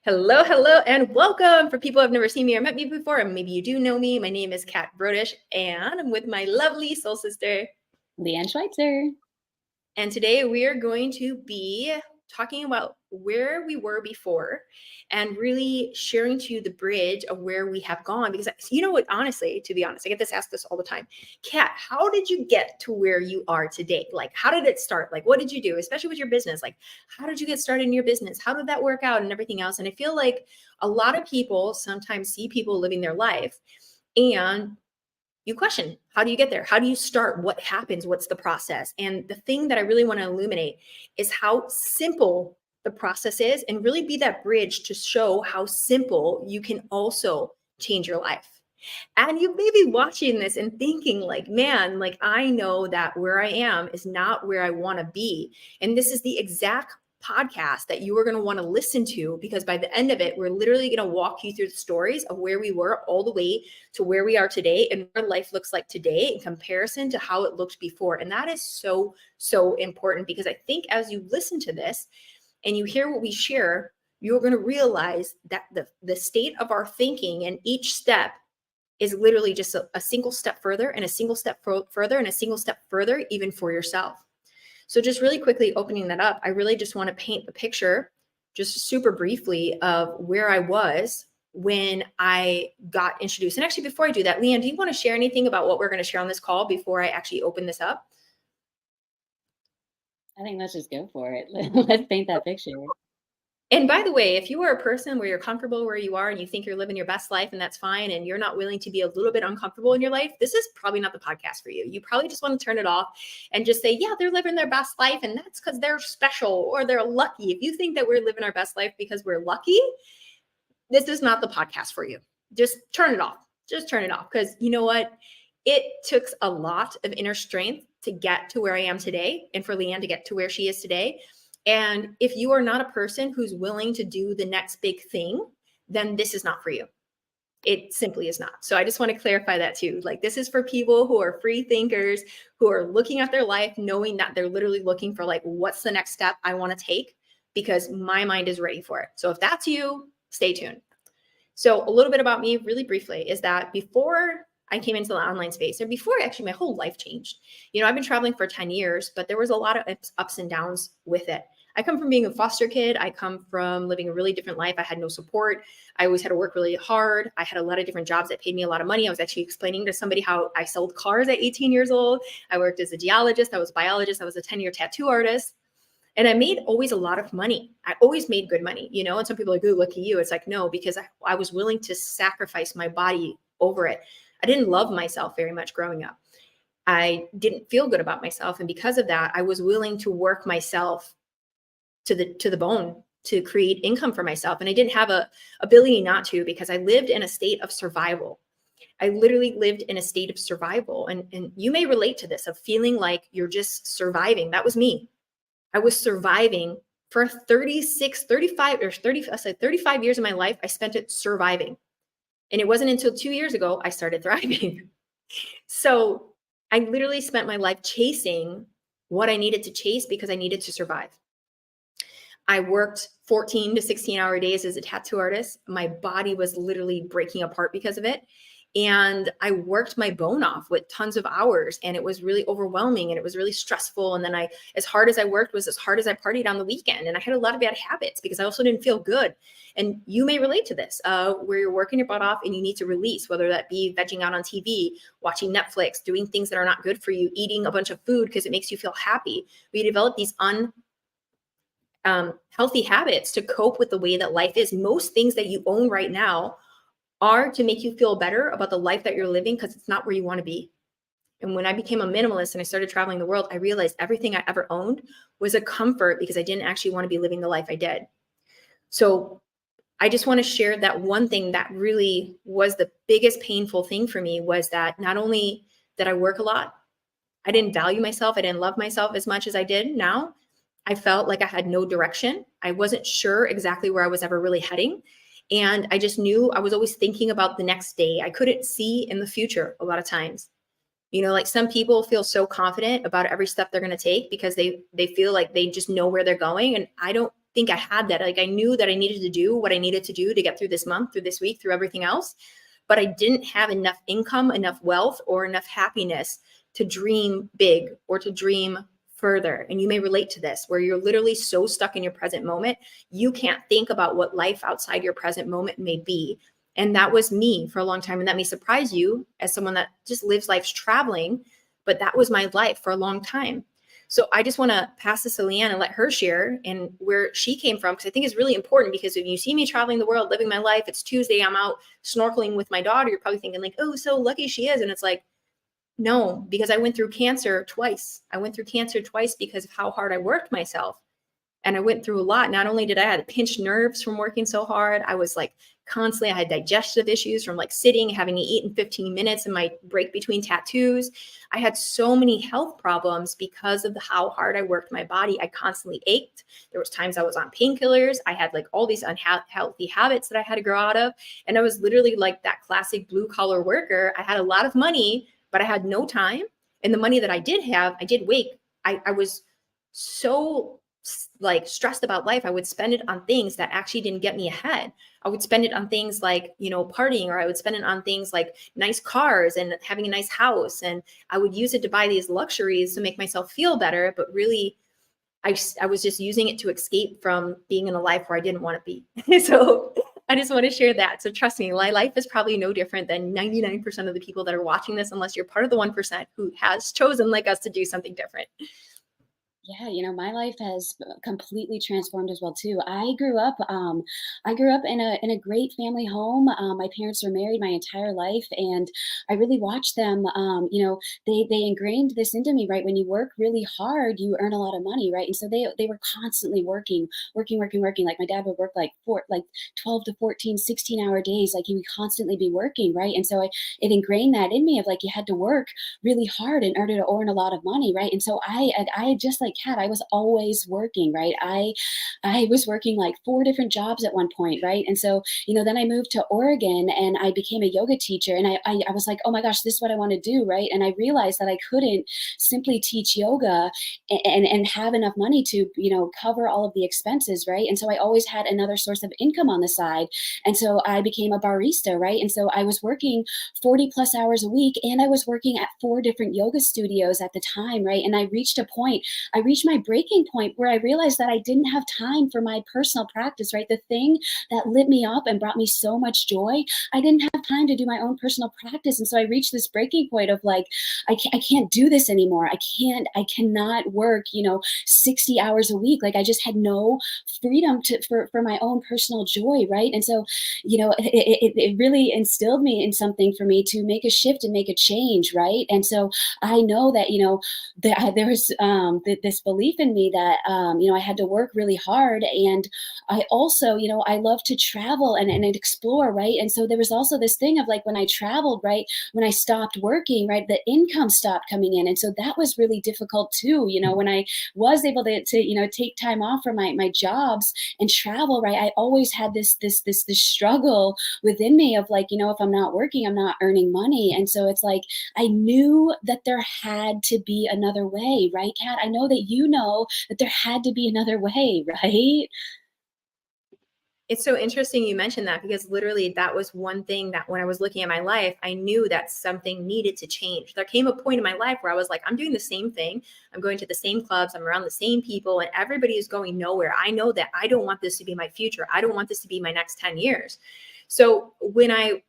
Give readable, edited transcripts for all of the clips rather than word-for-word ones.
Hello, hello, and welcome. For people who have never seen me or met me before, and maybe you do know me, my name is Kat Brodish, and I'm with my lovely soul sister. Leanne Schweitzer. And today we are going to be talking about where we were before and really sharing to you the bridge of where we have gone. Because you know what, honestly, to be honest, I get this asked this all the time. Kat, how did you get to where you are today? Like, how did it start? Like, what did you do, especially with your business? Like, how did you get started in your business? How did that work out and everything else? And I feel like a lot of people sometimes see people living their life and you question, how do you get there? How do you start? What happens? What's the process? And the thing that I really want to illuminate is how simple the process is and really be that bridge to show how simple you can also change your life. And you may be watching this and thinking like, man, like I know that where I am is not where I want to be. And this is the exact podcast that you are going to want to listen to, because by the end of it, we're literally going to walk you through the stories of where we were all the way to where we are today and what life looks like today in comparison to how it looked before. And that is so, so important, because I think as you listen to this and you hear what we share, you're going to realize that the state of our thinking and each step is literally just a single step further and a single step further and a single step further, even for yourself. So just really quickly opening that up, I really just want to paint the picture just super briefly of where I was when I got introduced. And actually, before I do that, Leanne, do you want to share anything about what we're going to share on this call before I actually open this up? I think let's just go for it. Let's paint that picture. And by the way, if you are a person where you're comfortable where you are and you think you're living your best life and that's fine, and you're not willing to be a little bit uncomfortable in your life, this is probably not the podcast for you. You probably just want to turn it off and just say, yeah, they're living their best life and that's because they're special or they're lucky. If you think that we're living our best life because we're lucky, this is not the podcast for you. Just turn it off. Just turn it off, because you know what? It took a lot of inner strength to get to where I am today and for Leanne to get to where she is today. And if you are not a person who's willing to do the next big thing, then this is not for you. It simply is not. So I just want to clarify that too. Like, this is for people who are free thinkers, who are looking at their life, knowing that they're literally looking for like, what's the next step I want to take? Because my mind is ready for it. So if that's you, stay tuned. So a little bit about me really briefly is that before I came into the online space, and before actually my whole life changed, I've been traveling for 10 years, but there was a lot of ups and downs with it. I come from being a foster kid. I come from living a really different life. I had no support. I always had to work really hard. I had a lot of different jobs that paid me a lot of money. I was actually explaining to somebody how I sold cars at 18 years old. I worked as a geologist. I was a biologist. I was a 10-year tattoo artist. And I made always a lot of money. I always made good money, and some people are like, oh, lucky you. It's like, no, because I was willing to sacrifice my body over it. I didn't love myself very much growing up. I didn't feel good about myself. And because of that, I was willing to work myself to the bone to create income for myself. And I didn't have a ability not to, because I lived in a state of survival. I literally lived in a state of survival. And you may relate to this, of feeling like you're just surviving. That was me. I was surviving for 35 years of my life. I spent it surviving. And it wasn't until 2 years ago I started thriving. So I literally spent my life chasing what I needed to chase because I needed to survive. I worked 14 to 16-hour days as a tattoo artist. My body was literally breaking apart because of it. And I worked my bone off with tons of hours, and it was really overwhelming and it was really stressful. And then as hard as I worked was as hard as I partied on the weekend. And I had a lot of bad habits because I also didn't feel good. And you may relate to this, where you're working your butt off and you need to release, whether that be vegging out on TV, watching Netflix, doing things that are not good for you, eating a bunch of food because it makes you feel happy. We develop these healthy habits to cope with the way that life is. Most things that you own right now are to make you feel better about the life that you're living, because it's not where you want to be. And when I became a minimalist and I started traveling the world, I realized everything I ever owned was a comfort because I didn't actually want to be living the life I did. So I just want to share that one thing that really was the biggest painful thing for me was that not only did I work a lot, I didn't value myself. I didn't love myself as much as I did now. I felt like I had no direction. I wasn't sure exactly where I was ever really heading. And I just knew I was always thinking about the next day. I couldn't see in the future a lot of times. Like some people feel so confident about every step they're going to take because they feel like they just know where they're going. And I don't think I had that. Like I knew that I needed to do what I needed to do to get through this month, through this week, through everything else. But I didn't have enough income, enough wealth, or enough happiness to dream big or to dream further. And you may relate to this, where you're literally so stuck in your present moment, you can't think about what life outside your present moment may be. And that was me for a long time. And that may surprise you as someone that just lives life traveling, but that was my life for a long time. So I just want to pass this to Leanne and let her share and where she came from, because I think it's really important. Because if you see me traveling the world, living my life, it's Tuesday, I'm out snorkeling with my daughter, you're probably thinking like, oh, so lucky she is. And it's like, no, because I went through cancer twice. I went through cancer twice because of how hard I worked myself. And I went through a lot. Not only did I have pinched nerves from working so hard, I was like constantly, I had digestive issues from like sitting, having to eat in 15 minutes in my break between tattoos. I had so many health problems because of how hard I worked my body. I constantly ached. There was times I was on painkillers. I had like all these unhealthy habits that I had to grow out of. And I was literally like that classic blue collar worker. I had a lot of money, but I had no time. And the money that I did have, I did wait. I was so like stressed about life. I would spend it on things that actually didn't get me ahead. I would spend it on things like, partying, or I would spend it on things like nice cars and having a nice house. And I would use it to buy these luxuries to make myself feel better. But really, I was just using it to escape from being in a life where I didn't want to be. So I just want to share that. So trust me, my life is probably no different than 99% of the people that are watching this, unless you're part of the 1% who has chosen, like us, to do something different. Yeah, my life has completely transformed as well too. I grew up in a great family home. My parents were married my entire life, and I really watched them. They ingrained this into me, right? When you work really hard, you earn a lot of money, right? And so they were constantly working, working, working, working. Like my dad would work like 12 to 14, 16-hour days. Like he would constantly be working, right? And so it ingrained that in me of like you had to work really hard in order to earn a lot of money, right? And so I just like Kat, I was always working, right? I was working like 4 different jobs at one point, right? And so then I moved to Oregon and I became a yoga teacher, and I was like, oh my gosh, this is what I want to do, right? And I realized that I couldn't simply teach yoga and have enough money to cover all of the expenses, right? And so I always had another source of income on the side, and so I became a barista, right? And so I was working 40 plus hours a week, and I was working at 4 different yoga studios at the time, right? And I reached my breaking point where I realized that I didn't have time for my personal practice, right? The thing that lit me up and brought me so much joy, I didn't have time to do my own personal practice. And so I reached this breaking point of like, I can't do this anymore. I cannot work, 60 hours a week. Like I just had no freedom for my own personal joy, right? And so, it really instilled me in something for me to make a shift and make a change, right? And so I know that, there was this belief in me that, I had to work really hard. And I also, I love to travel and explore, right? And so there was also this thing of like when I traveled, right, when I stopped working, right, the income stopped coming in. And so that was really difficult too, when I was able to take time off from my jobs and travel, right, I always had this struggle within me of like, if I'm not working, I'm not earning money. And so it's like, I knew that there had to be another way, right, Kat? I know that that there had to be another way, right? It's so interesting you mentioned that, because literally that was one thing that when I was looking at my life, I knew that something needed to change. There came a point in my life where I was like, I'm doing the same thing. I'm going to the same clubs. I'm around the same people, and everybody is going nowhere. I know that I don't want this to be my future. I don't want this to be my next 10 years. So when I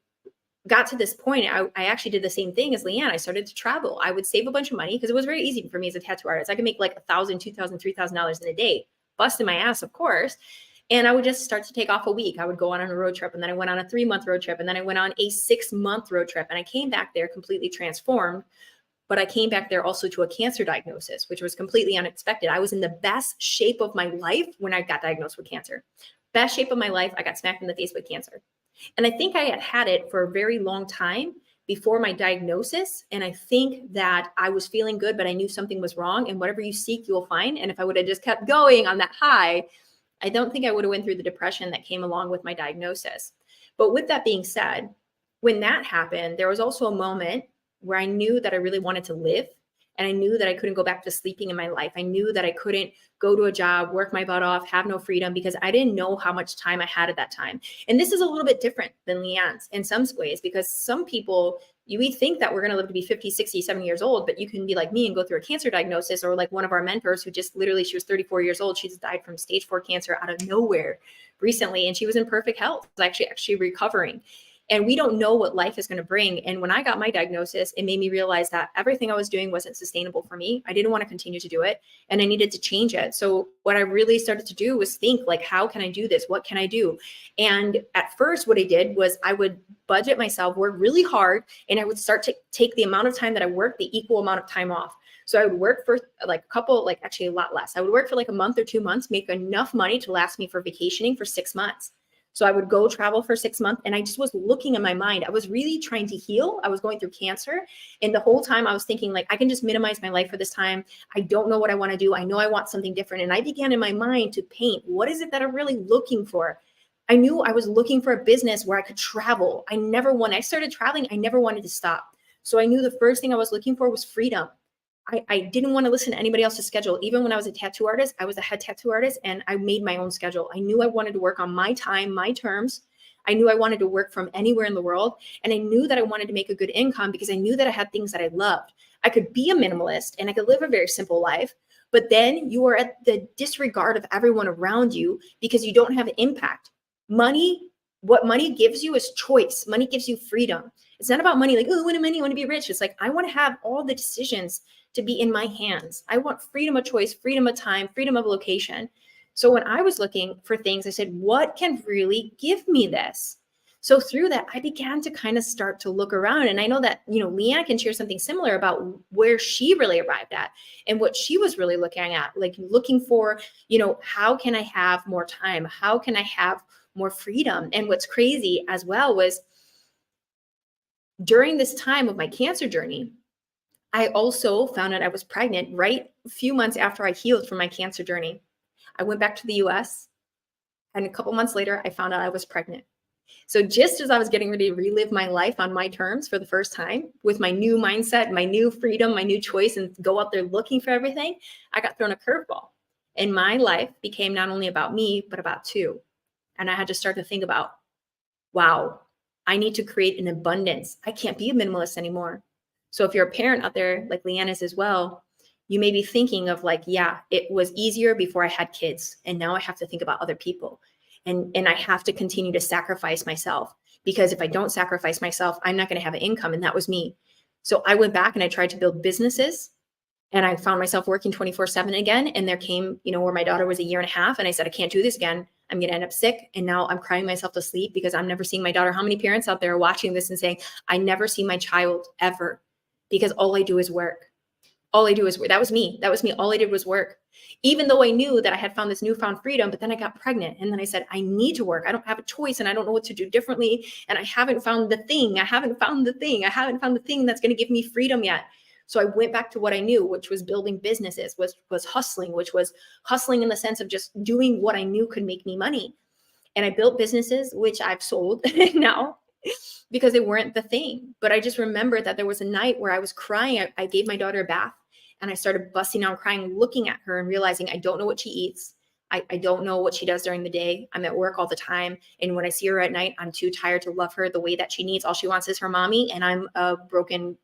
got to this point, I actually did the same thing as Leanne. I started to travel. I would save a bunch of money because it was very easy for me as a tattoo artist. I could make like $1,000, $2,000, $3,000 in a day, busting my ass, of course. And I would just start to take off a week. I would go on a road trip, and then I went on a 3-month road trip, and then I went on a 6-month road trip, and I came back there completely transformed. But I came back there also to a cancer diagnosis, which was completely unexpected. I was in the best shape of my life when I got diagnosed with cancer. Best shape of my life. I got smacked in the face with cancer. And I think I had had it for a very long time before my diagnosis. And I think that I was feeling good, but I knew something was wrong. And whatever you seek, you will find. And if I would have just kept going on that high, I don't think I would have went through the depression that came along with my diagnosis. But with that being said, when that happened, there was also a moment where I knew that I really wanted to live. And I knew that I couldn't go back to sleeping in my life. I knew that I couldn't go to a job, work my butt off, have no freedom, because I didn't know how much time I had at that time. And this is a little bit different than Leanne's in some ways, because some people, we think that we're going to live to be 50, 60, 70 years old, but you can be like me and go through a cancer diagnosis, or like one of our mentors who just literally, she was 34 years old. She just died from stage 4 cancer out of nowhere recently. And she was in perfect health, actually recovering. And we don't know what life is going to bring. And when I got my diagnosis, it made me realize that everything I was doing wasn't sustainable for me. I didn't want to continue to do it, and I needed to change it. So what I really started to do was think, like, how can I do this? What can I do? And at first, what I did was I would budget myself, work really hard, and I would start to take the amount of time that I worked, the equal amount of time off. So I would work for like a couple, like actually a lot less. I would work for like a month or 2 months, make enough money to last me for vacationing for 6 months. So I would go travel for 6 months, and I just was looking in my mind. I was really trying to heal. I was going through cancer. And the whole time I was thinking, like, I can just minimize my life for this time. I don't know what I want to do. I know I want something different. And I began in my mind to paint, what is it that I'm really looking for? I knew I was looking for a business where I could travel. When I started traveling, I never wanted to stop. So I knew the first thing I was looking for was freedom. I didn't want to listen to anybody else's schedule. Even when I was a tattoo artist, I was a head tattoo artist, and I made my own schedule. I knew I wanted to work on my time, my terms. I knew I wanted to work from anywhere in the world. And I knew that I wanted to make a good income because I knew that I had things that I loved. I could be a minimalist and I could live a very simple life, but then you are at the disregard of everyone around you because you don't have impact. What money gives you is choice. Money gives you freedom. It's not about money like, oh, I want money, I want to be rich. It's like, I want to have all the decisions to be in my hands. I want freedom of choice, freedom of time, freedom of location. So when I was looking for things, I said, what can really give me this? So through that, I began to kind of start to look around. And I know that, Leanne can share something similar about where she really arrived at and what she was really looking at, like looking for, how can I have more time? How can I have more freedom? And what's crazy as well was during this time of my cancer journey, I also found out I was pregnant right a few months after I healed from my cancer journey. I went back to the US, and a couple months later, I found out I was pregnant. So just as I was getting ready to relive my life on my terms for the first time with my new mindset, my new freedom, my new choice, and go out there looking for everything, I got thrown a curveball. And my life became not only about me, but about two. And I had to start to think about, wow, I need to create an abundance. I can't be a minimalist anymore. So if you're a parent out there, like Leanne is as well, you may be thinking of like, yeah, it was easier before I had kids, and now I have to think about other people. And I have to continue to sacrifice myself, because if I don't sacrifice myself, I'm not going to have an income. And that was me. So I went back and I tried to build businesses, and I found myself working 24/7 again. And there came, where my daughter was a year and a half, and I said, I can't do this again. I'm going to end up sick. And now I'm crying myself to sleep because I'm never seeing my daughter. How many parents out there are watching this and saying, I never see my child ever because all I do is work. All I do is work. That was me. That was me. All I did was work. Even though I knew that I had found this newfound freedom, but then I got pregnant. And then I said, I need to work. I don't have a choice, and I don't know what to do differently. And I haven't found the thing. I haven't found the thing that's going to give me freedom yet. So I went back to what I knew, which was building businesses, was hustling, which was hustling in the sense of just doing what I knew could make me money. And I built businesses, which I've sold now because they weren't the thing. But I just remember that there was a night where I was crying. I gave my daughter a bath, and I started busting out crying, looking at her and realizing I don't know what she eats. I don't know what she does during the day. I'm at work all the time. And when I see her at night, I'm too tired to love her the way that she needs. All she wants is her mommy, and I'm broken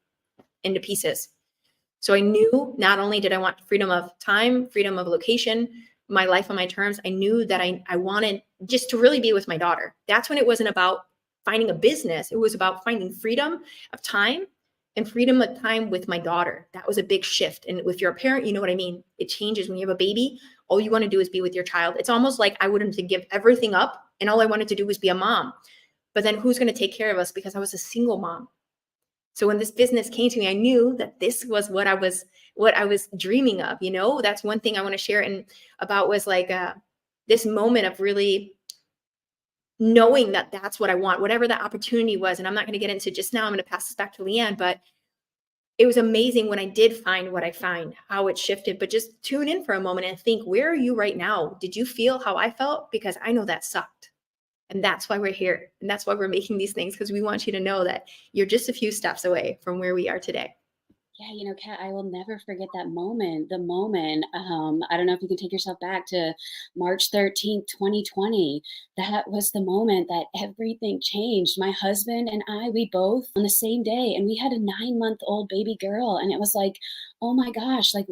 into pieces. So I knew not only did I want freedom of time, freedom of location, my life on my terms, I knew that I wanted just to really be with my daughter. That's when it wasn't about finding a business. It was about finding freedom of time and freedom of time with my daughter. That was a big shift. And if you're a parent, you know what I mean? It changes when you have a baby. All you want to do is be with your child. It's almost like I wanted to give everything up, and all I wanted to do was be a mom. But then who's going to take care of us? Because I was a single mom. So when this business came to me, I knew that this was what I was dreaming of. That's one thing I want to share and about was like this moment of really knowing that that's what I want, whatever that opportunity was. And I'm not going to get into just now. I'm going to pass this back to Leanne, but it was amazing when I did find what I find, how it shifted. But just tune in for a moment and think, where are you right now? Did you feel how I felt? Because I know that sucked. And that's why we're here. And that's why we're making these things, because we want you to know that you're just a few steps away from where we are today. Yeah, Kat, I will never forget that moment. The moment, I don't know if you can take yourself back to March 13th, 2020. That was the moment that everything changed. My husband and I, we both on the same day, and we had a 9-month-old baby girl. And it was like, oh my gosh, like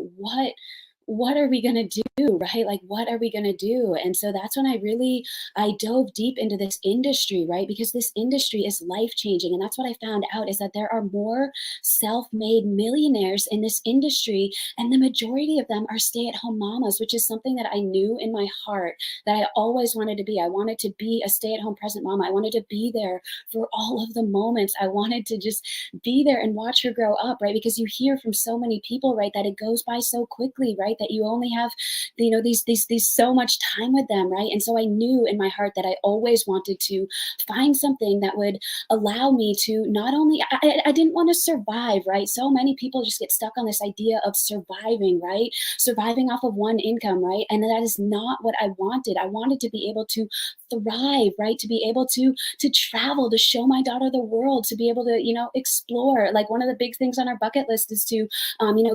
what are we gonna do, right? Like, what are we gonna do? And so that's when I dove deep into this industry, right? Because this industry is life changing. And that's what I found out is that there are more self-made millionaires in this industry, and the majority of them are stay-at-home mamas, which is something that I knew in my heart that I always wanted to be. I wanted to be a stay-at-home present mama. I wanted to be there for all of the moments. I wanted to just be there and watch her grow up, right? Because you hear from so many people, right, that it goes by so quickly, right, that you only have, these so much time with them, right? And so I knew in my heart that I always wanted to find something that would allow me to not only, I didn't want to survive, right? So many people just get stuck on this idea of surviving, right? Surviving off of one income, right? And that is not what I wanted. I wanted to be able to thrive, right? To be able to travel, to show my daughter the world, to be able to, explore. Like one of the big things on our bucket list is to,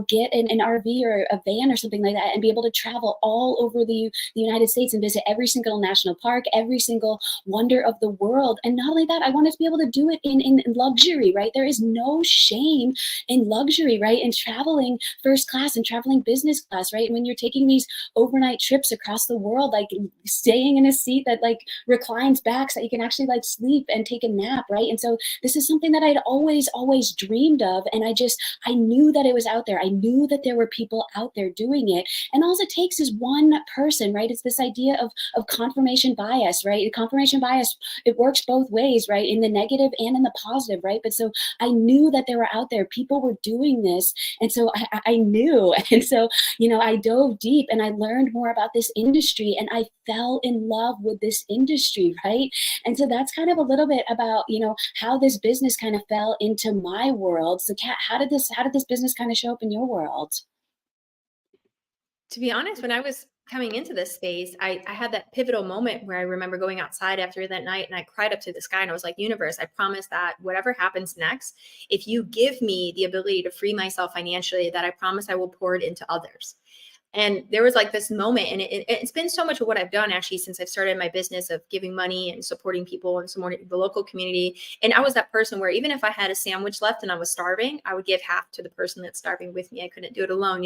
get an RV or a van or something like that and be able to travel all over the United States and visit every single national park, every single wonder of the world. And not only that, I wanted to be able to do it in luxury, right? There is no shame in luxury, right? In traveling first class and traveling business class, right? When you're taking these overnight trips across the world, like staying in a seat that like reclines back so that you can actually like sleep and take a nap, right? And so this is something that I'd always dreamed of. And I knew that it was out there. I knew that there were people out there doing it. And all it takes is one person, right? It's this idea of confirmation bias, right? Confirmation bias, it works both ways, right? In the negative and in the positive, right? But so I knew that they were out there. People were doing this. And so I knew. And so, I dove deep and I learned more about this industry and I fell in love with this industry, right? And so that's kind of a little bit about, how this business kind of fell into my world. So Kat, how did this business kind of show up in your world? To be honest, when I was coming into this space, I had that pivotal moment where I remember going outside after that night and I cried up to the sky and I was like, universe, I promise that whatever happens next, if you give me the ability to free myself financially, that I promise I will pour it into others. And there was like this moment, and it's been so much of what I've done actually since I've started my business of giving money and supporting people and supporting the local community. And I was that person where even if I had a sandwich left and I was starving, I would give half to the person that's starving with me. I couldn't do it alone.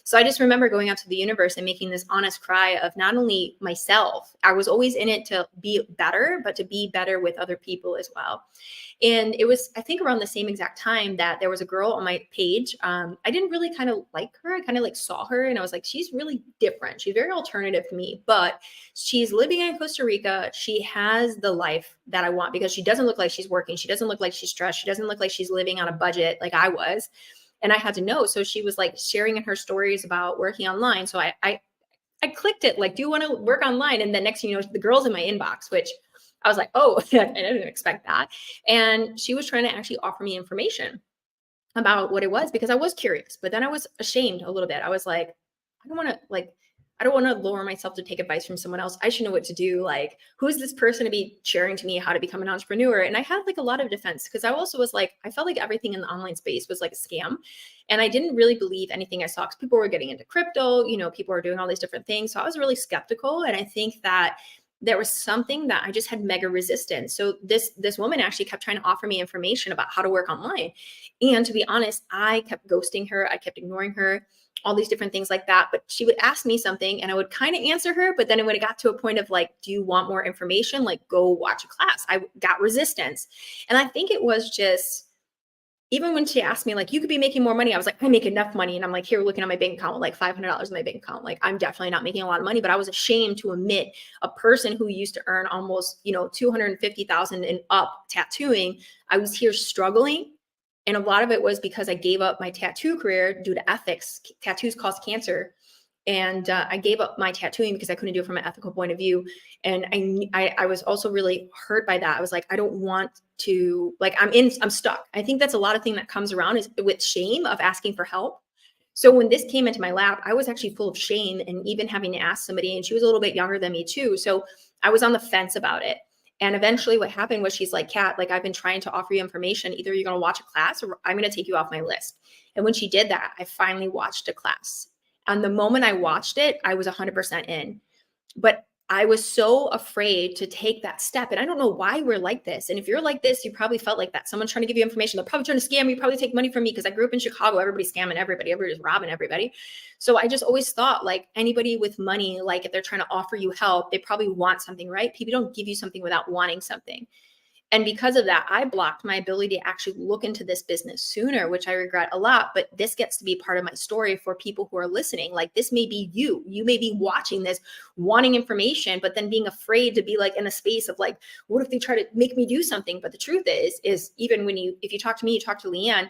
So I just remember going out to the universe and making this honest cry of not only myself, I was always in it to be better, but to be better with other people as well. And it was, I think, around the same exact time that there was a girl on my page. I didn't really kind of like her. I kind of like saw her and I was like, she's really different. She's very alternative to me, but she's living in Costa Rica. She has the life that I want because she doesn't look like she's working. She doesn't look like she's stressed. She doesn't look like she's living on a budget like I was. And I had to know. So she was like sharing in her stories about working online. So I clicked it like, do you want to work online? And then next thing you know, the girl's in my inbox, which I was like, oh, I didn't expect that. And she was trying to actually offer me information about what it was because I was curious, but then I was ashamed a little bit. I was like, I don't want to like, I don't want to lower myself to take advice from someone else. I should know what to do. Like, who's this person to be sharing to me how to become an entrepreneur? And I had like a lot of defense because I also was like, I felt like everything in the online space was like a scam. And I didn't really believe anything I saw because people were getting into crypto, people are doing all these different things. So I was really skeptical. And I think that there was something that I just had mega resistance. So this woman actually kept trying to offer me information about how to work online. And to be honest, I kept ghosting her. I kept ignoring her, all these different things like that. But she would ask me something and I would kind of answer her. But then when it got to a point of like, do you want more information? Like, go watch a class. I got resistance. And I think it was just, even when she asked me, like, you could be making more money, I was like, I make enough money. And I'm like, here looking at my bank account, like $500 in my bank account. Like, I'm definitely not making a lot of money, but I was ashamed to admit a person who used to earn almost, 250,000 and up tattooing. I was here struggling. And a lot of it was because I gave up my tattoo career due to ethics. Tattoos cause cancer. And I gave up my tattooing because I couldn't do it from an ethical point of view. And I was also really hurt by that. I was like, I don't want to, like, I'm stuck. I think that's a lot of thing that comes around is with shame of asking for help. So when this came into my lap, I was actually full of shame and even having to ask somebody, and she was a little bit younger than me too. So I was on the fence about it. And eventually what happened was she's like, Kat, like I've been trying to offer you information. Either you're going to watch a class or I'm going to take you off my list. And when she did that, I finally watched a class. And the moment I watched it, I was 100% in. But I was so afraid to take that step. And I don't know why we're like this. And if you're like this, you probably felt like that. Someone's trying to give you information. They're probably trying to scam you, probably take money from me because I grew up in Chicago. Everybody's scamming everybody. Everybody's robbing everybody. So I just always thought like anybody with money, like if they're trying to offer you help, they probably want something, right? People don't give you something without wanting something. And because of that, I blocked my ability to actually look into this business sooner, which I regret a lot. But this gets to be part of my story for people who are listening. Like this may be you. You may be watching this, wanting information, but then being afraid to be like in a space of like, what if they try to make me do something? But the truth is even when if you talk to me, you talk to Leanne,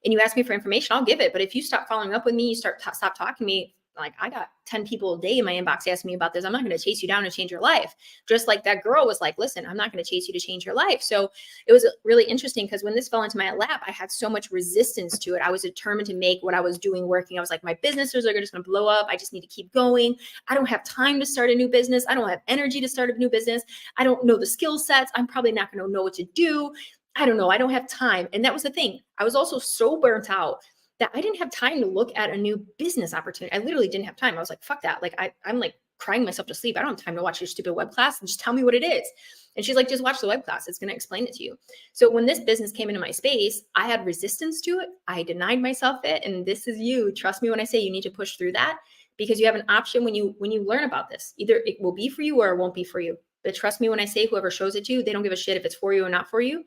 and you ask me for information, I'll give it. But if you stop following up with me, you stop talking to me, like I got 10 people a day in my inbox asking me about this. I'm not going to chase you down and change your life. Just like that girl was like, listen, I'm not going to chase you to change your life. So it was really interesting because when this fell into my lap, I had so much resistance to it. I was determined to make what I was doing working. I was like, my businesses are just going to blow up. I just need to keep going. I don't have time to start a new business. I don't have energy to start a new business. I don't know the skill sets. I'm probably not going to know what to do. I don't know. I don't have time. And that was the thing. I was also so burnt out that I didn't have time to look at a new business opportunity. I literally didn't have time. I was like, fuck that. Like I'm like crying myself to sleep. I don't have time to watch your stupid web class and just tell me what it is. And she's like, just watch the web class. It's going to explain it to you. So when this business came into my space, I had resistance to it. I denied myself it. And this is you. Trust me when I say you need to push through that because you have an option when you learn about this. Either it will be for you or it won't be for you. But trust me when I say whoever shows it to you, they don't give a shit if it's for you or not for you.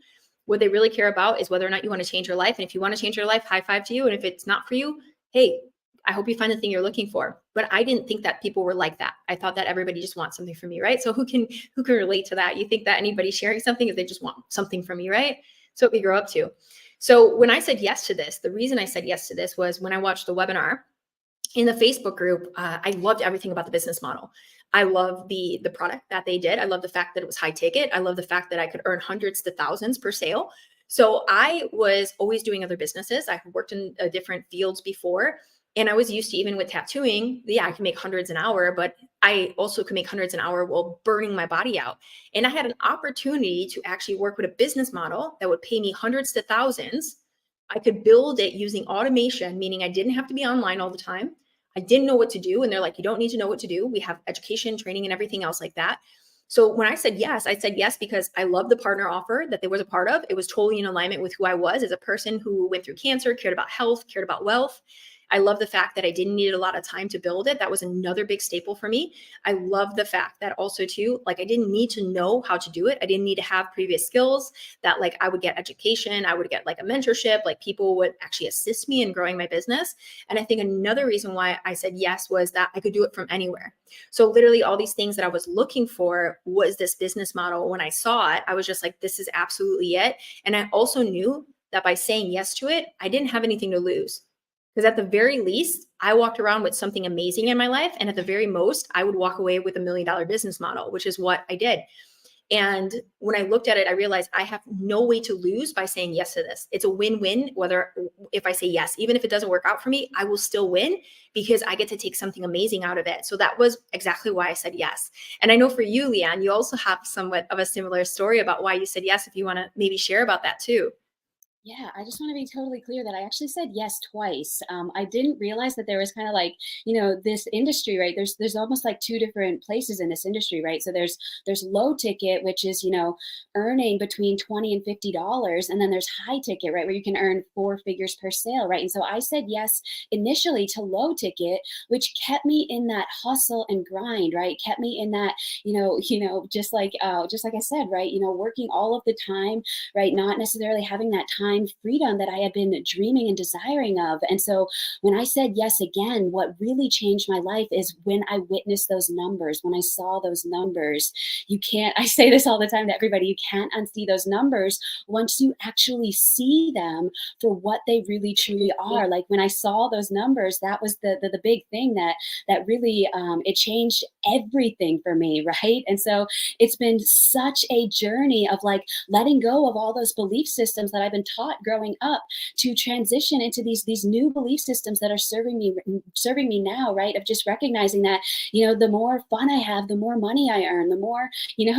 What they really care about is whether or not you want to change your life. And if you want to change your life, high five to you. And if it's not for you, hey, I hope you find the thing you're looking for. But I didn't think that people were like that. I thought that everybody just wants something from me, right? So who can relate to that? You think that anybody sharing something is they just want something from me, right? So what we grow up to. So when I said yes to this, the reason I said yes to this was when I watched the webinar in the Facebook group, I loved everything about the business model. I love the product that they did. I love the fact that it was high ticket. I love the fact that I could earn hundreds to thousands per sale. So I was always doing other businesses. I had worked in different fields before. And I was used to, even with tattooing, yeah, I can make hundreds an hour, but I also could make hundreds an hour while burning my body out. And I had an opportunity to actually work with a business model that would pay me hundreds to thousands. I could build it using automation, meaning I didn't have to be online all the time. I didn't know what to do. And they're like, you don't need to know what to do. We have education, training, and everything else like that. So when I said yes because I love the partner offer that there was a part of. It was totally in alignment with who I was as a person who went through cancer, cared about health, cared about wealth. I love the fact that I didn't need a lot of time to build it. That was another big staple for me. I love the fact that also too, like I didn't need to know how to do it. I didn't need to have previous skills, that like I would get education. I would get like a mentorship, like people would actually assist me in growing my business. And I think another reason why I said yes was that I could do it from anywhere. So literally all these things that I was looking for was this business model. When I saw it, I was just like, this is absolutely it. And I also knew that by saying yes to it, I didn't have anything to lose. Because at the very least, I walked around with something amazing in my life. And at the very most, I would walk away with $1 million business model, which is what I did. And when I looked at it, I realized I have no way to lose by saying yes to this. It's a win-win, whether if I say yes, even if it doesn't work out for me, I will still win because I get to take something amazing out of it. So that was exactly why I said yes. And I know for you, Leanne, you also have somewhat of a similar story about why you said yes, if you want to maybe share about that too. Yeah, I just want to be totally clear that I actually said yes twice. I didn't realize that there was kind of like, this industry, right? There's almost like two different places in this industry, right? So there's low ticket, which is, earning between $20 and $50, and then there's high ticket, right, where you can earn four figures per sale, right? And so I said yes initially to low ticket, which kept me in that hustle and grind, right? Kept me in that, just like I said, right, working all of the time, right? Not necessarily having that time freedom that I had been dreaming and desiring of. And so when I said yes again, what really changed my life is when I witnessed those numbers, when I saw those numbers. I say this all the time to everybody, you can't unsee those numbers once you actually see them for what they really truly are. Like when I saw those numbers, that was the big thing that really it changed everything for me, right? And so it's been such a journey of like letting go of all those belief systems that I've been taught growing up to transition into these new belief systems that are serving me now, right? Of just recognizing that, the more fun I have, the more money I earn, the more,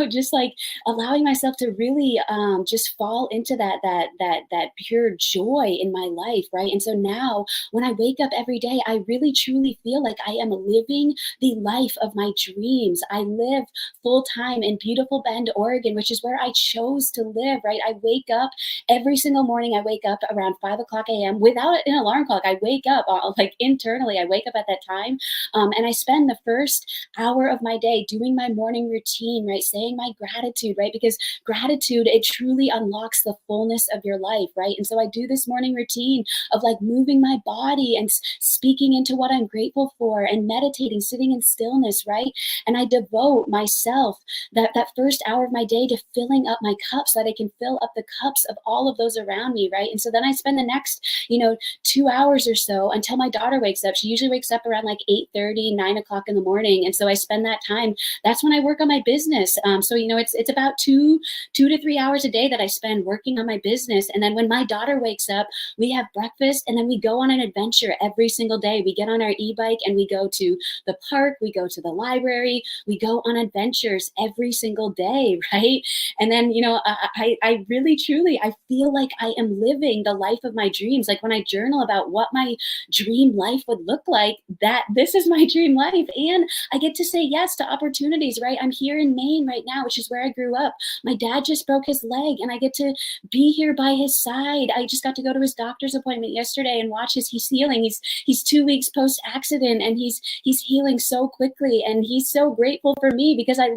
just like allowing myself to really just fall into that pure joy in my life, right? And so now when I wake up every day, I really truly feel like I am living the life of my dreams. I live full time in beautiful Bend, Oregon, which is where I chose to live, right? I wake up every single morning. I wake up around 5 o'clock a.m. without an alarm clock. I wake up like internally, I wake up at that time. And I spend the first hour of my day doing my morning routine, right? Saying my gratitude, right? Because gratitude, it truly unlocks the fullness of your life, right? And so I do this morning routine of like moving my body and speaking into what I'm grateful for and meditating, sitting in stillness, right? And I devote myself that first hour of my day to filling up my cup so that I can fill up the cups of all of those around me, right? And so then I spend the next, 2 hours or so until my daughter wakes up. She usually wakes up around like 8:30, 9 o'clock in the morning. And so I spend that time. That's when I work on my business. So, it's about 2 to 3 hours a day that I spend working on my business. And then when my daughter wakes up, we have breakfast and then we go on an adventure every single day. We get on our e-bike and we go to the park, we go to the library, we go on adventures every single day, right? And then, I really truly, I feel like I am living the life of my dreams. Like when I journal about what my dream life would look like, that this is my dream life. And I get to say yes to opportunities, right? I'm here in Maine right now, which is where I grew up. My dad just broke his leg and I get to be here by his side. I just got to go to his doctor's appointment yesterday and watch he's healing. He's 2 weeks post accident and he's healing so quickly. And he's so grateful for me because I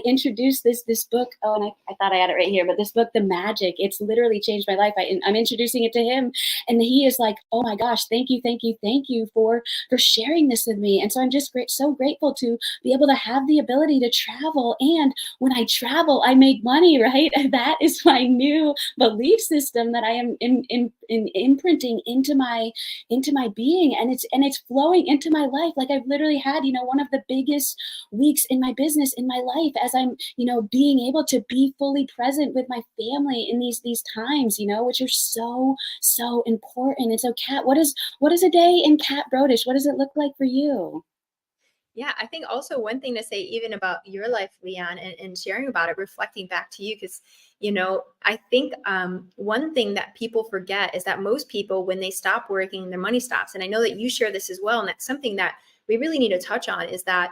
introduced this book. Oh, and I thought I had it right here, but this book, The Magic, it's literally changed my life. I'm introducing it to him and he is like, oh my gosh, thank you for sharing this with me. And so I'm just so grateful to be able to have the ability to travel. And when I travel, I make money, right? That is my new belief system that I am imprinting into my being, and it's flowing into my life. Like I've literally had, one of the biggest weeks in my business in my life as I'm, being able to be fully present with my family in these times, which are so important. And so, Kat, what is a day in Kat Brodish? What does it look like for you? Yeah, I think also one thing to say, even about your life, Leanne, and sharing about it, reflecting back to you, because, I think one thing that people forget is that most people, when they stop working, their money stops. And I know that you share this as well. And that's something that we really need to touch on, is that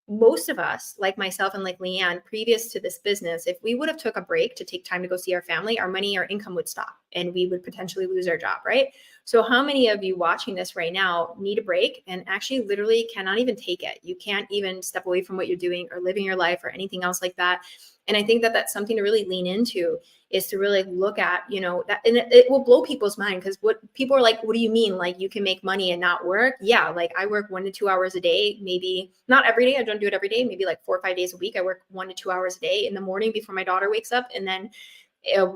most of us, like myself and like Leanne, previous to this business, if we would have took a break to take time to go see our family, our money, our income would stop and we would potentially lose our job, right? So how many of you watching this right now need a break and actually literally cannot even take it? You can't even step away from what you're doing or living your life or anything else like that. And I think that that's something to really lean into, is to really look at, that, and it will blow people's mind, because what people are like, what do you mean? Like you can make money and not work? Yeah. Like I work 1 to 2 hours a day, maybe not every day. I don't do it every day. Maybe like 4 or 5 days a week. I work 1 to 2 hours a day in the morning before my daughter wakes up. And then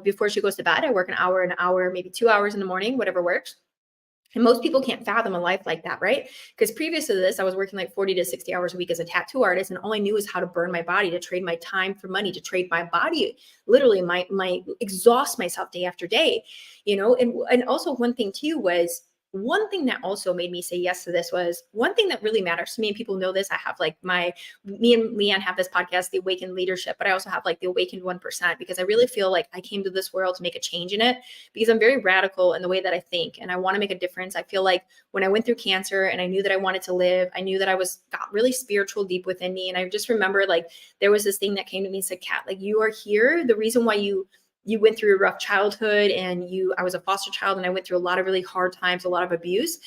before she goes to bed, I work an hour, maybe 2 hours in the morning, whatever works. And most people can't fathom a life like that, right? Because previous to this, I was working like 40 to 60 hours a week as a tattoo artist. And all I knew is how to burn my body, to trade my time for money, to trade my body, literally my exhaust myself day after day, and also one thing too was, one thing that also made me say yes to this was, one thing that really matters to me, and people know this, I have like me and Leanne have this podcast, The Awakened Leadership, but I also have like The Awakened 1%, because I really feel like I came to this world to make a change in it, because I'm very radical in the way that I think and I want to make a difference. I feel like when I went through cancer and I knew that I wanted to live, I knew that I got really spiritual deep within me. And I just remember like there was this thing that came to me and said, Kat, like you are here. The reason why you went through a rough childhood, and I was a foster child, and I went through a lot of really hard times, a lot of abuse.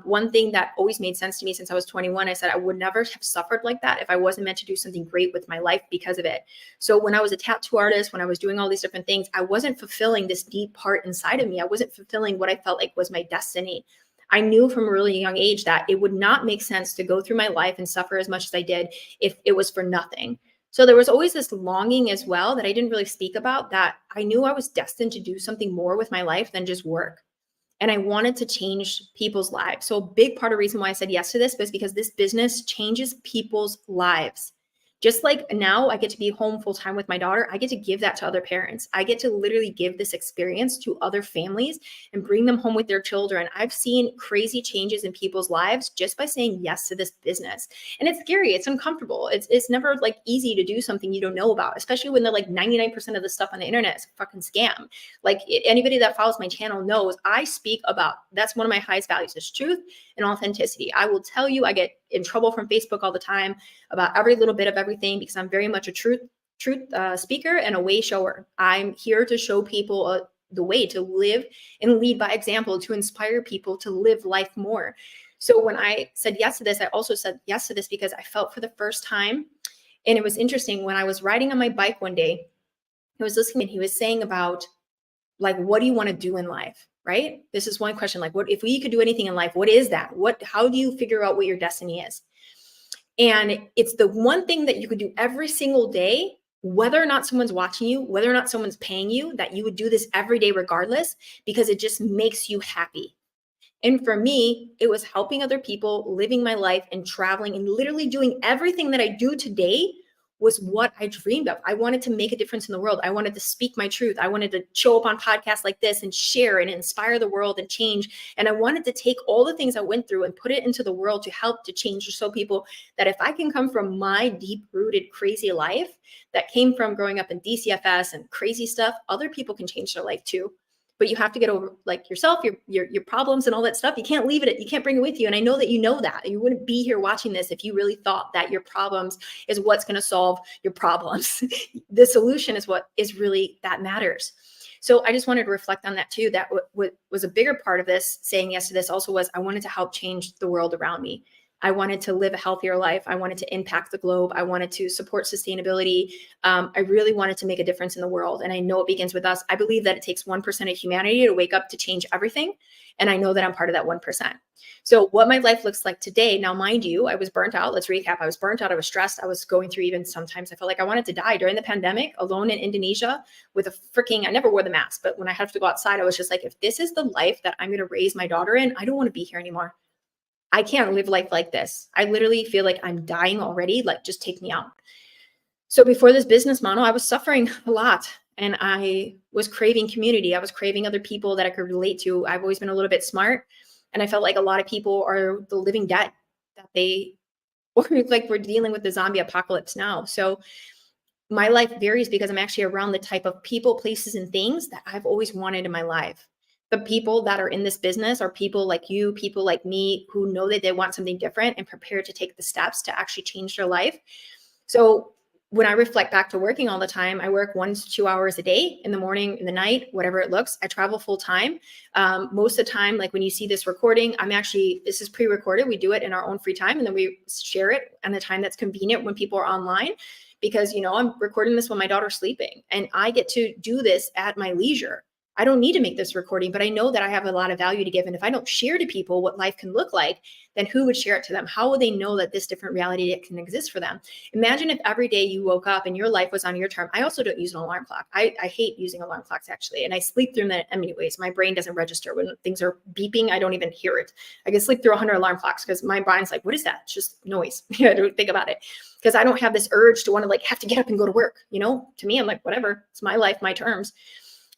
One thing that always made sense to me since I was 21, I said I would never have suffered like that if I wasn't meant to do something great with my life because of it. So when I was a tattoo artist, when I was doing all these different things, I wasn't fulfilling this deep part inside of me. I wasn't fulfilling what I felt like was my destiny. I knew from a really young age that it would not make sense to go through my life and suffer as much as I did if it was for nothing. So there was always this longing as well that I didn't really speak about, that I knew I was destined to do something more with my life than just work. And I wanted to change people's lives. So a big part of the reason why I said yes to this was because this business changes people's lives. Just like now I get to be home full time with my daughter, I get to give that to other parents. I get to literally give this experience to other families and bring them home with their children. I've seen crazy changes in people's lives just by saying yes to this business. And it's scary, it's uncomfortable. It's never like easy to do something you don't know about, especially when they're like 99% of the stuff on the internet is a fucking scam. Like anybody that follows my channel knows I speak about, that's one of my highest values, is truth and authenticity. I will tell you, I get in trouble from Facebook all the time about every little bit of everything because I'm very much a truth speaker and a way shower. I'm here to show people the way to live and lead by example, to inspire people to live life more. So when I said yes to this, I also said yes to this because I felt for the first time, and it was interesting, when I was riding on my bike one day, I was listening and he was saying about, like, what do you want to do in life? Right? This is one question. Like, what if we could do anything in life? What is that? How do you figure out what your destiny is? And it's the one thing that you could do every single day, whether or not someone's watching you, whether or not someone's paying you, that you would do this every day regardless, because it just makes you happy. And for me, it was helping other people, living my life and traveling and literally doing everything that I do today was what I dreamed of. I wanted to make a difference in the world. I wanted to speak my truth. I wanted to show up on podcasts like this and share and inspire the world and change. And I wanted to take all the things I went through and put it into the world to help to change, to show people that if I can come from my deep rooted, crazy life that came from growing up in DCFS and crazy stuff, other people can change their life too. But you have to get over like yourself, your problems and all that stuff. You can't leave it. You can't bring it with you. And I know that you know that. You wouldn't be here watching this if you really thought that your problems is what's going to solve your problems. The solution is what is really that matters. So I just wanted to reflect on that too. That what was a bigger part of this, saying yes to this, also was I wanted to help change the world around me. I wanted to live a healthier life. I wanted to impact the globe. I wanted to support sustainability. I really wanted to make a difference in the world. And I know it begins with us. I believe that it takes 1% of humanity to wake up to change everything. And I know that I'm part of that 1%. So what my life looks like today, now, mind you, I was burnt out. Let's recap. I was burnt out. I was stressed. I was going through, even sometimes I felt like I wanted to die during the pandemic, alone in Indonesia with a freaking, I never wore the mask, but when I have to go outside, I was just like, if this is the life that I'm going to raise my daughter in, I don't want to be here anymore. I can't live life like this. I literally feel like I'm dying already. Like, just take me out. So before this business model, I was suffering a lot and I was craving community. I was craving other people that I could relate to. I've always been a little bit smart. And I felt like a lot of people are the living dead that they, or like we're dealing with the zombie apocalypse now. So my life varies because I'm actually around the type of people, places, and things that I've always wanted in my life. The people that are in this business are people like you, people like me, who know that they want something different and prepared to take the steps to actually change their life. So when I reflect back to working all the time, I work 1 to 2 hours a day, in the morning, in the night, whatever it looks. I travel full time. Most of the time, like when you see this recording, this is pre-recorded. We do it in our own free time, and then we share it on the time that's convenient when people are online. Because, I'm recording this when my daughter's sleeping, and I get to do this at my leisure. I don't need to make this recording, but I know that I have a lot of value to give. And if I don't share to people what life can look like, then who would share it to them? How would they know that this different reality can exist for them? Imagine if every day you woke up and your life was on your term. I also don't use an alarm clock. I hate using alarm clocks, actually. And I sleep through them anyways. My brain doesn't register when things are beeping. I don't even hear it. I can sleep through 100 alarm clocks because my brain's like, what is that? It's just noise. I don't think about it because I don't have this urge to want to have to get up and go to work. To me, I'm like, whatever. It's my life, my terms.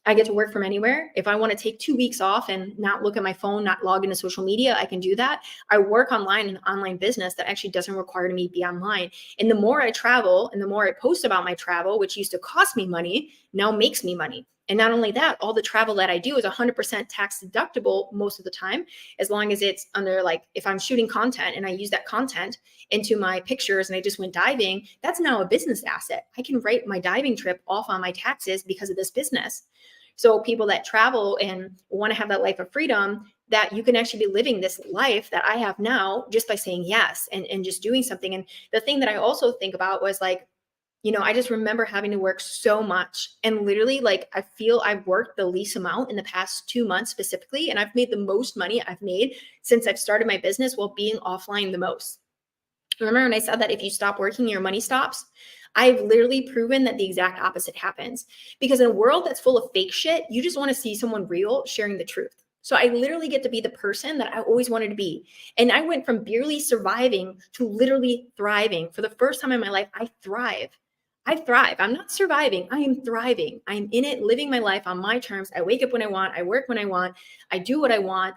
I get to work from anywhere. If I want to take 2 weeks off and not look at my phone, not log into social media, I can do that. I work online in an online business that actually doesn't require me to be online. And the more I travel and the more I post about my travel, which used to cost me money, now makes me money. And not only that, all the travel that I do is 100% tax deductible most of the time, as long as it's under, if I'm shooting content and I use that content into my pictures and I just went diving, that's now a business asset. I can write my diving trip off on my taxes because of this business. So people that travel and want to have that life of freedom, that you can actually be living this life that I have now just by saying yes and just doing something. And the thing that I also think about was I just remember having to work so much, and literally I feel I've worked the least amount in the past 2 months specifically. And I've made the most money I've made since I've started my business while being offline the most. Remember when I said that if you stop working, your money stops? I've literally proven that the exact opposite happens, because in a world that's full of fake shit, you just want to see someone real sharing the truth. So I literally get to be the person that I always wanted to be. And I went from barely surviving to literally thriving. For the first time in my life, I thrive. I thrive. I'm not surviving. I am thriving. I'm in it, living my life on my terms. I wake up when I want. I work when I want. I do what I want.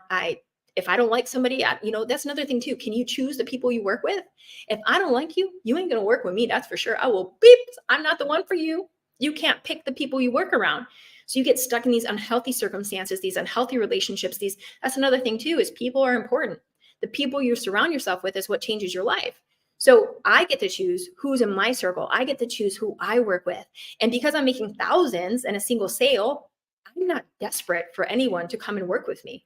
If I don't like somebody, that's another thing too. Can you choose the people you work with? If I don't like you, you ain't going to work with me. That's for sure. I will beep. I'm not the one for you. You can't pick the people you work around. So you get stuck in these unhealthy circumstances, these unhealthy relationships. That's another thing too, is people are important. The people you surround yourself with is what changes your life. So I get to choose who's in my circle. I get to choose who I work with. And because I'm making thousands in a single sale, I'm not desperate for anyone to come and work with me.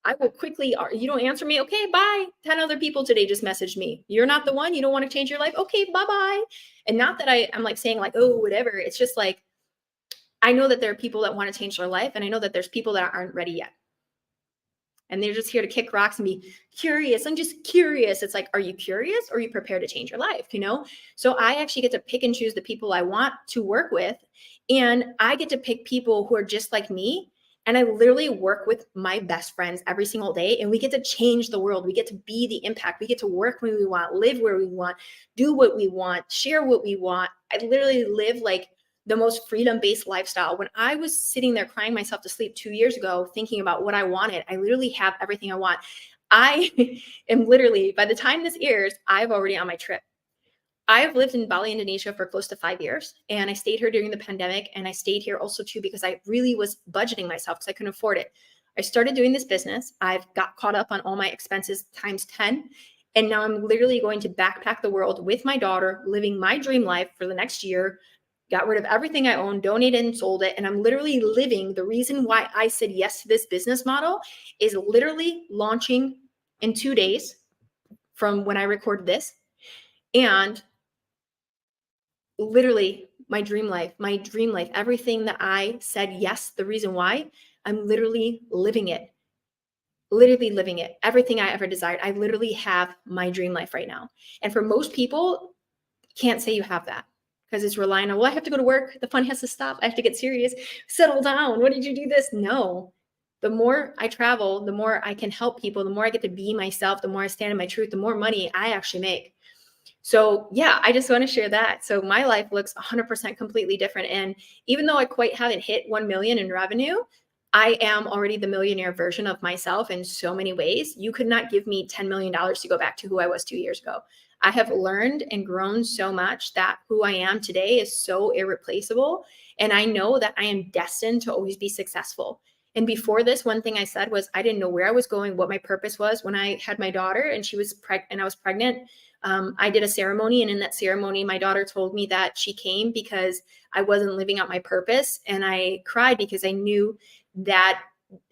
I will quickly, you don't answer me. Okay, bye. 10 other people today just messaged me. You're not the one. You don't want to change your life. Okay, bye-bye. And not that I'm like saying like, oh, whatever. It's just like, I know that there are people that want to change their life. And I know that there's people that aren't ready yet. And they're just here to kick rocks and be curious. I'm just curious. It's like, are you curious or are you prepared to change your life? So I actually get to pick and choose the people I want to work with. And I get to pick people who are just like me. And I literally work with my best friends every single day. And we get to change the world. We get to be the impact. We get to work when we want, live where we want, do what we want, share what we want. I literally live like the most freedom-based lifestyle. When I was sitting there crying myself to sleep 2 years ago, thinking about what I wanted, I literally have everything I want. I am literally, by the time this airs, I'm already on my trip. I've lived in Bali, Indonesia for close to 5 years, and I stayed here during the pandemic. And I stayed here also too, because I really was budgeting myself because I couldn't afford it. I started doing this business. I've got caught up on all my expenses times 10. And now I'm literally going to backpack the world with my daughter, living my dream life for the next year. Got rid of everything I owned, donated and sold it. And I'm literally living. The reason why I said yes to this business model is literally launching in 2 days from when I recorded this. And literally my dream life, everything that I said yes, the reason why, I'm literally living it. Everything I ever desired. I literally have my dream life right now. And for most people, can't say you have that, because it's relying on, well, I have to go to work. The fun has to stop. I have to get serious. Settle down. What did you do this? No. The more I travel, the more I can help people, the more I get to be myself, the more I stand in my truth, the more money I actually make. So yeah, I just want to share that. So my life looks 100% completely different. And even though I quite haven't hit 1 million in revenue, I am already the millionaire version of myself in so many ways. You could not give me $10 million to go back to who I was 2 years ago. I have learned and grown so much that who I am today is so irreplaceable. And I know that I am destined to always be successful. And before this, one thing I said was I didn't know where I was going, what my purpose was. When I had my daughter and I was pregnant, I did a ceremony. And in that ceremony, my daughter told me that she came because I wasn't living out my purpose. And I cried because I knew that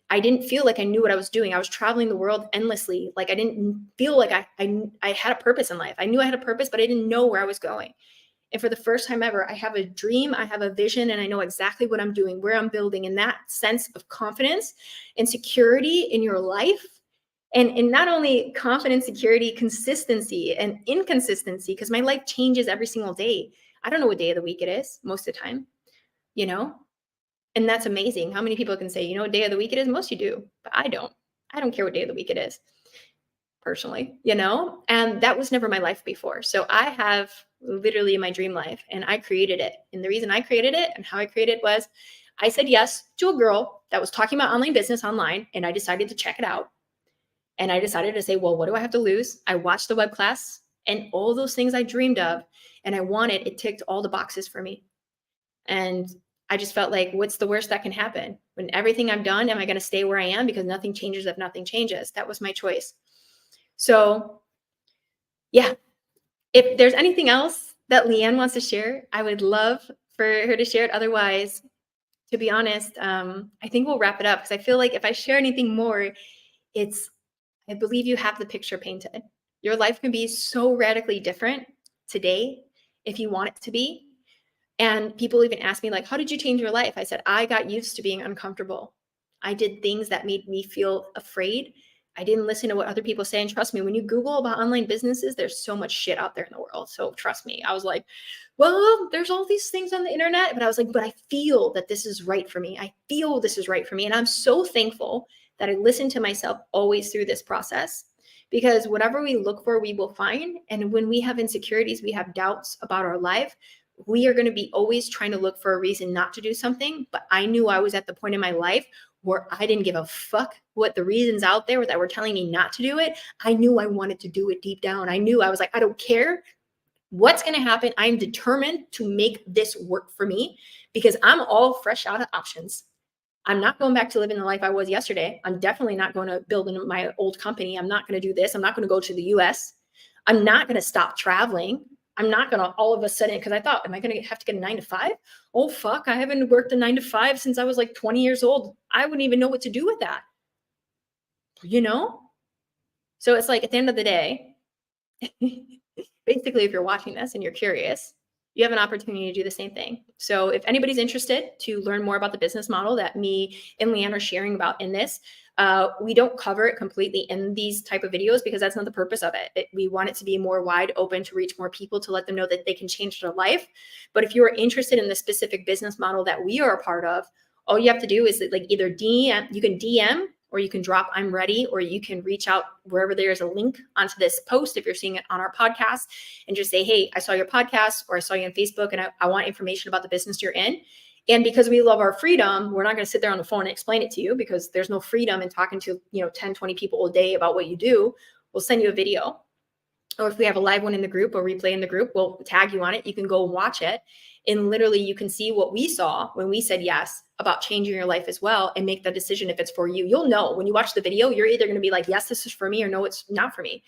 I didn't feel like I knew what I was doing. I was traveling the world endlessly. Like I didn't feel like I had a purpose in life. I knew I had a purpose, but I didn't know where I was going. And for the first time ever, I have a dream, I have a vision, and I know exactly what I'm doing, where I'm building. And that sense of confidence and security in your life, and not only confidence, security, consistency and inconsistency, because my life changes every single day. I don't know what day of the week it is most of the time, you know? And that's amazing. How many people can say, you know what day of the week it is? Most you do, but I don't. I don't care what day of the week it is, personally, And that was never my life before. So I have literally my dream life, and I created it. And the reason I created it and how I created it was I said yes to a girl that was talking about online business online, and I decided to check it out. And I decided to say, well, what do I have to lose? I watched the web class and all those things I dreamed of and I wanted, it ticked all the boxes for me. And I just felt like, what's the worst that can happen? When everything I've done, am I going to stay where I am? Because nothing changes if nothing changes. That was my choice. So yeah, if there's anything else that Leanne wants to share, I would love for her to share it. Otherwise, to be honest, I think we'll wrap it up, because I feel like if I share anything more, I believe you have the picture painted. Your life can be so radically different today if you want it to be. And people even ask me, like, how did you change your life? I said, I got used to being uncomfortable. I did things that made me feel afraid. I didn't listen to what other people say. And trust me, when you Google about online businesses, there's so much shit out there in the world. So trust me, I was like, well, there's all these things on the internet. But I was like, but I feel that this is right for me. I feel this is right for me. And I'm so thankful that I listened to myself always through this process. Because whatever we look for, we will find. And when we have insecurities, we have doubts about our life, we are going to be always trying to look for a reason not to do something. But I knew I was at the point in my life where I didn't give a fuck what the reasons out there that were telling me not to do it. I knew I wanted to do it deep down. I knew I was like, I don't care what's going to happen. I'm determined to make this work for me because I'm all fresh out of options. I'm not going back to living the life I was yesterday. I'm definitely not going to build in my old company. I'm not going to do this. I'm not going to go to the US. I'm not going to stop traveling. I'm not going to all of a sudden, because I thought, am I going to have to get a 9 to 5? Oh, fuck. I haven't worked a 9 to 5 since I was like 20 years old. I wouldn't even know what to do with that. You know? So it's like at the end of the day, basically, if you're watching this and you're curious, you have an opportunity to do the same thing. So if anybody's interested to learn more about the business model that me and Leanne are sharing about in this, we don't cover it completely in these type of videos because that's not the purpose of it. We want it to be more wide open to reach more people, to let them know that they can change their life. But if you are interested in the specific business model that we are a part of, all you have to do is like either DM, you can DM, or you can drop I'm ready, or you can reach out wherever there's a link onto this post if you're seeing it on our podcast and just say, hey, I saw your podcast or I saw you on Facebook and I want information about the business you're in. And because we love our freedom, we're not going to sit there on the phone and explain it to you because there's no freedom in talking to 10, 20 people a day about what you do. We'll send you a video. Or if we have a live one in the group or replay in the group, we'll tag you on it. You can go watch it. And literally you can see what we saw when we said yes about changing your life as well and make the decision if it's for you. You'll know when you watch the video, you're either going to be like, yes, this is for me, or no, it's not for me.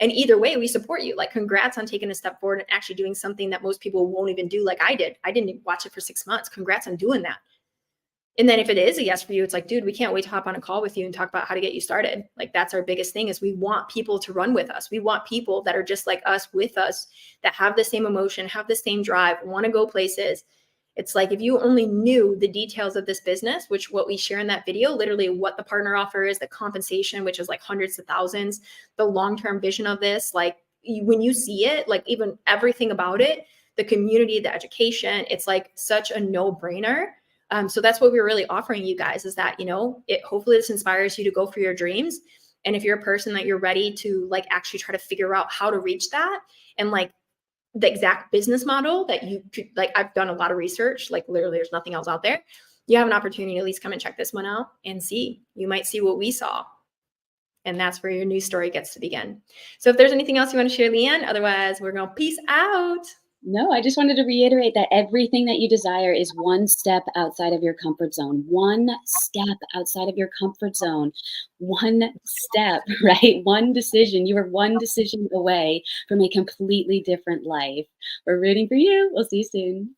And either way, we support you. Like, congrats on taking a step forward and actually doing something that most people won't even do like I did. I didn't watch it for 6 months. Congrats on doing that. And then if it is a yes for you, it's like, dude, we can't wait to hop on a call with you and talk about how to get you started. Like, that's our biggest thing, is we want people to run with us. We want people that are just like us, with us, that have the same emotion, have the same drive, want to go places. It's like, if you only knew the details of this business, which what we share in that video, literally what the partner offer is, the compensation, which is like hundreds of thousands, the long-term vision of this, like when you see it, like even everything about it, the community, the education, it's like such a no-brainer. So that's what we're really offering you guys, is that, hopefully this inspires you to go for your dreams. And if you're a person that you're ready to like actually try to figure out how to reach that, and like the exact business model that you could, like, I've done a lot of research, like literally there's nothing else out there. You have an opportunity to at least come and check this one out and see. You might see what we saw. And that's where your new story gets to begin. So if there's anything else you want to share, Leanne, otherwise we're going to peace out. No, I just wanted to reiterate that everything that you desire is one step outside of your comfort zone. One step outside of your comfort zone. One step, right? One decision. You are one decision away from a completely different life. We're rooting for you. We'll see you soon.